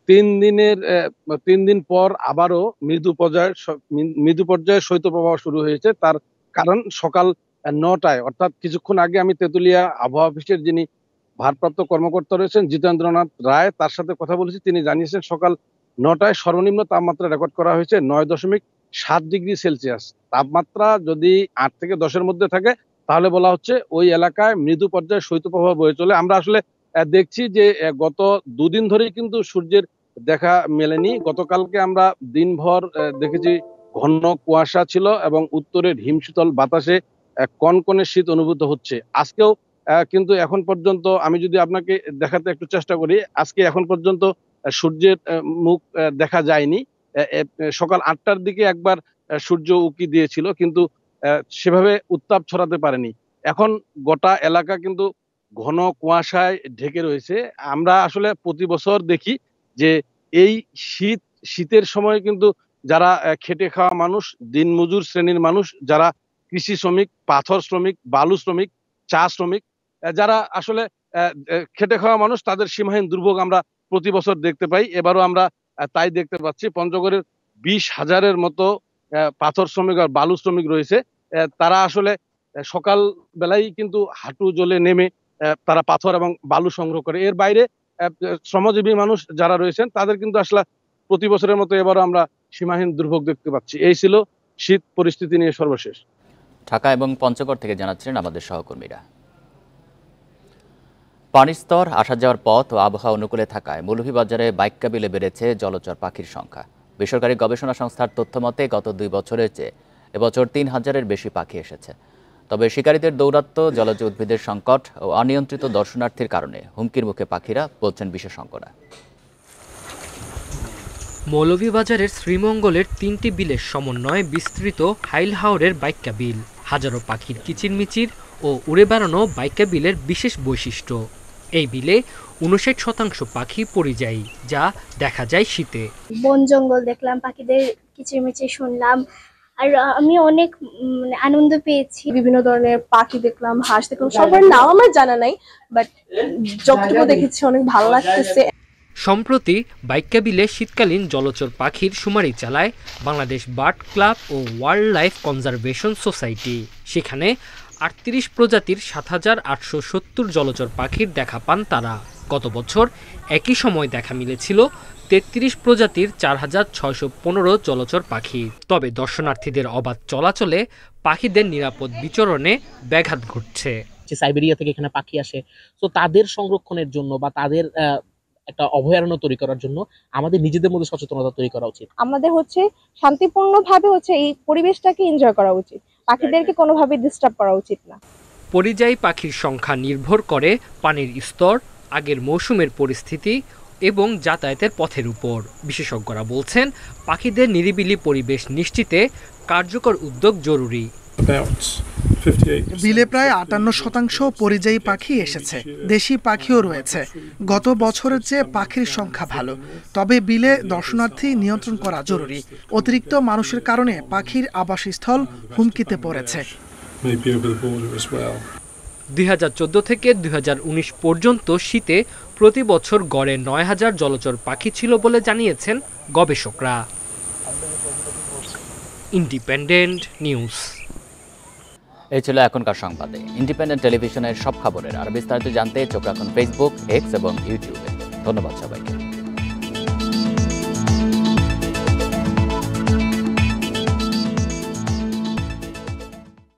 3 দিন পর আবারও মৃদু পর্যায়ে শৈত্যপ্রবাহ শুরু হয়েছে। তার কারণ সকাল 9টায় অর্থাৎ কিছুক্ষণ আগে আমি তেঁতুলিয়া আবহাওয়া অফিসের যিনি ভারপ্রাপ্ত কর্মকর্তা রয়েছেন জিতেন্দ্রনাথ রায়, তার সাথে কথা বলেছি। তিনি জানিয়েছেন সকাল 9টায় সর্বনিম্ন তাপমাত্রা রেকর্ড করা হয়েছে 9.7 ডিগ্রি সেলসিয়াস। তাপমাত্রা যদি 8 থেকে 10-এর মধ্যে থাকে তাহলে বলা হচ্ছে ওই এলাকায় মৃদু পর্যায়ে শৈত্যপ্রবাহ বয়ে চলে। আমরা আসলে দেখছি যে গত 2 দিন ধরেই কিন্তু সূর্যের দেখা মেলেনি। গতকালকে আমরা দিনভর দেখেছি ঘন কুয়াশা ছিল এবং উত্তরের হিমশীতল বাতাসে কনকনে শীত অনুভূত হচ্ছে। আজকেও কিন্তু এখন পর্যন্ত আমি যদি আপনাকে দেখাতে একটু চেষ্টা করি, আজকে এখন পর্যন্ত সূর্যের মুখ দেখা যায়নি। সকাল 8টার দিকে একবার সূর্য উঁকি দিয়েছিল, কিন্তু সেভাবে উত্তাপ ছড়াতে পারেনি। এখন গোটা এলাকা কিন্তু ঘন কুয়াশায় ঢেকে রয়েছে। আমরা আসলে প্রতি বছর দেখি যে এই শীতের সময় কিন্তু যারা খেটে খাওয়া মানুষ, দিনমজুর শ্রেণীর মানুষ, যারা কৃষি শ্রমিক, পাথর শ্রমিক, বালু শ্রমিক, চা শ্রমিক, যারা আসলে খেটে খাওয়া মানুষ, তাদের সীমাহীন দুর্ভোগ আমরা প্রতি বছর দেখতে পাই। এবারও আমরা তাই দেখতে পাচ্ছি। পঞ্চগড়ের 20,000-এর মতো পাথর শ্রমিক আর বালু শ্রমিক রয়েছে। তারা আসলে সকাল বেলায় কিন্তু হাঁটু জলে নেমে তারা পাথর এবং বালু সংগ্রহ করে। এর বাইরে শ্রমজীবী মানুষ যারা রয়েছেন তাদের কিন্তু আসলে প্রতি বছরের মতো এবারও আমরা সীমাহীন দুর্ভোগ দেখতে পাচ্ছি। এই ছিল শীত পরিস্থিতি নিয়ে সর্বশেষ। ঢাকা এবং পঞ্চগড় থেকে জানাচ্ছিলেন আমাদের সহকর্মীরা। পানির স্তর, আসা যাওয়ার পথ ও আবহাওয়া অনুকূলে থাকায় মৌলভীবাজারে বাইক্কাবিলে বেড়েছে জলচর পাখির সংখ্যা। বেসরকারি গবেষণা সংস্থার তথ্য মতে গত 2 বছরের চেয়ে এবছর 3000-এর বেশি পাখি এসেছে। তবে শিকারীদের দৌরাত্ম্য, জলজ উদ্ভিদের সংকট ও অনিয়ন্ত্রিত দর্শনার্থীর কারণে হুমকির মুখে পাখিরা, বলছেন বিশেষজ্ঞরা। মৌলভীবাজারের শ্রীমঙ্গলের 3টি বিলের সমন্বয়ে বিস্তৃত হাইলহাওরের বাইক্কা বিল হাজারো পাখির কিচিরমিচির ও উড়ে বেড়ানো বাইক্কা বিলের বিশেষ বৈশিষ্ট্য। এই বিলে 59% পাখি পরিযায়ী, যা দেখা যায় শীতে। বন জঙ্গল দেখলাম, পাখিদের কিচিরমিচির শুনলাম, আর আমি অনেক আনন্দ পেয়েছি। বিভিন্ন ধরনের পাখি দেখলাম, হাঁস দেখলাম, সবার নাম আমার জানা নাই, বাট যতটুকু দেখেছি অনেক ভালো লাগতেছে। সম্প্রতি বাইক্কা বিলে শীতকালীন জলচর পাখির শুমারি চালায় বাংলাদেশ বার্ড ক্লাব ও ওয়াইল্ড লাইফ কনজারভেশন সোসাইটি। সেখানে 38 প্রজাতির 7870 জলচর পাখির দেখা পান তারা। গত বছর একই সময় দেখা মিলেছিল 33 প্রজাতির 4615 জলচর পাখি। তবে দর্শনার্থীদের অবাধ চলাচলে পাখিদের নিরাপদ বিচরণে ব্যাঘাত ঘটছে। সাইবেরিয়া থেকে এখানে পাখি আসে, তো তাদের সংরক্ষণের জন্য বা তাদের একটা অভয়ারণ্য তৈরি করার জন্য আমাদের নিজেদের মধ্যে সচেতনতা তৈরি করা উচিত। আমাদের শান্তিপূর্ণভাবে এই পরিবেশটাকে এনজয় করা উচিত, পাখিদেরকে কোনোভাবে ডিস্টার্ব করা উচিত না। পরিযায়ী পাখির সংখ্যা নির্ভর করে পানির স্তর, আগের মৌসুমের পরিস্থিতি এবং যাতায়াতের পথের উপর। বিশেষজ্ঞরা বলছেন পাখিদের নিরিবিলি পরিবেশ নিশ্চিতে কার্যকর উদ্যোগ জরুরি। বিলে প্রায় 58% পরিযায়ী পাখি এসেছে, দেশি পাখিও রয়েছে। গত বছরের চেয়ে পাখির সংখ্যা ভালো, তবে বিলে দর্শনার্থী নিয়ন্ত্রণ করা জরুরি। অতিরিক্ত মানুষের কারণে পাখির আবাসস্থল হুমকিতে পড়েছে। 2014 থেকে 2019 পর্যন্ত শীতে প্রতি বছর গড়ে 9000 জলচর পাখি ছিল বলে জানিয়েছেন গবেষকরা। Independent news. এই ছিল এখনকার সংবাদে। ইন্ডিপেন্ডেন্ট টেলিভিশনের সব খবরের আর বিস্তারিত জানতে চোখ রাখুন ফেসবুক, এক্স এবং ইউটিউবে। ধন্যবাদ সবাইকে।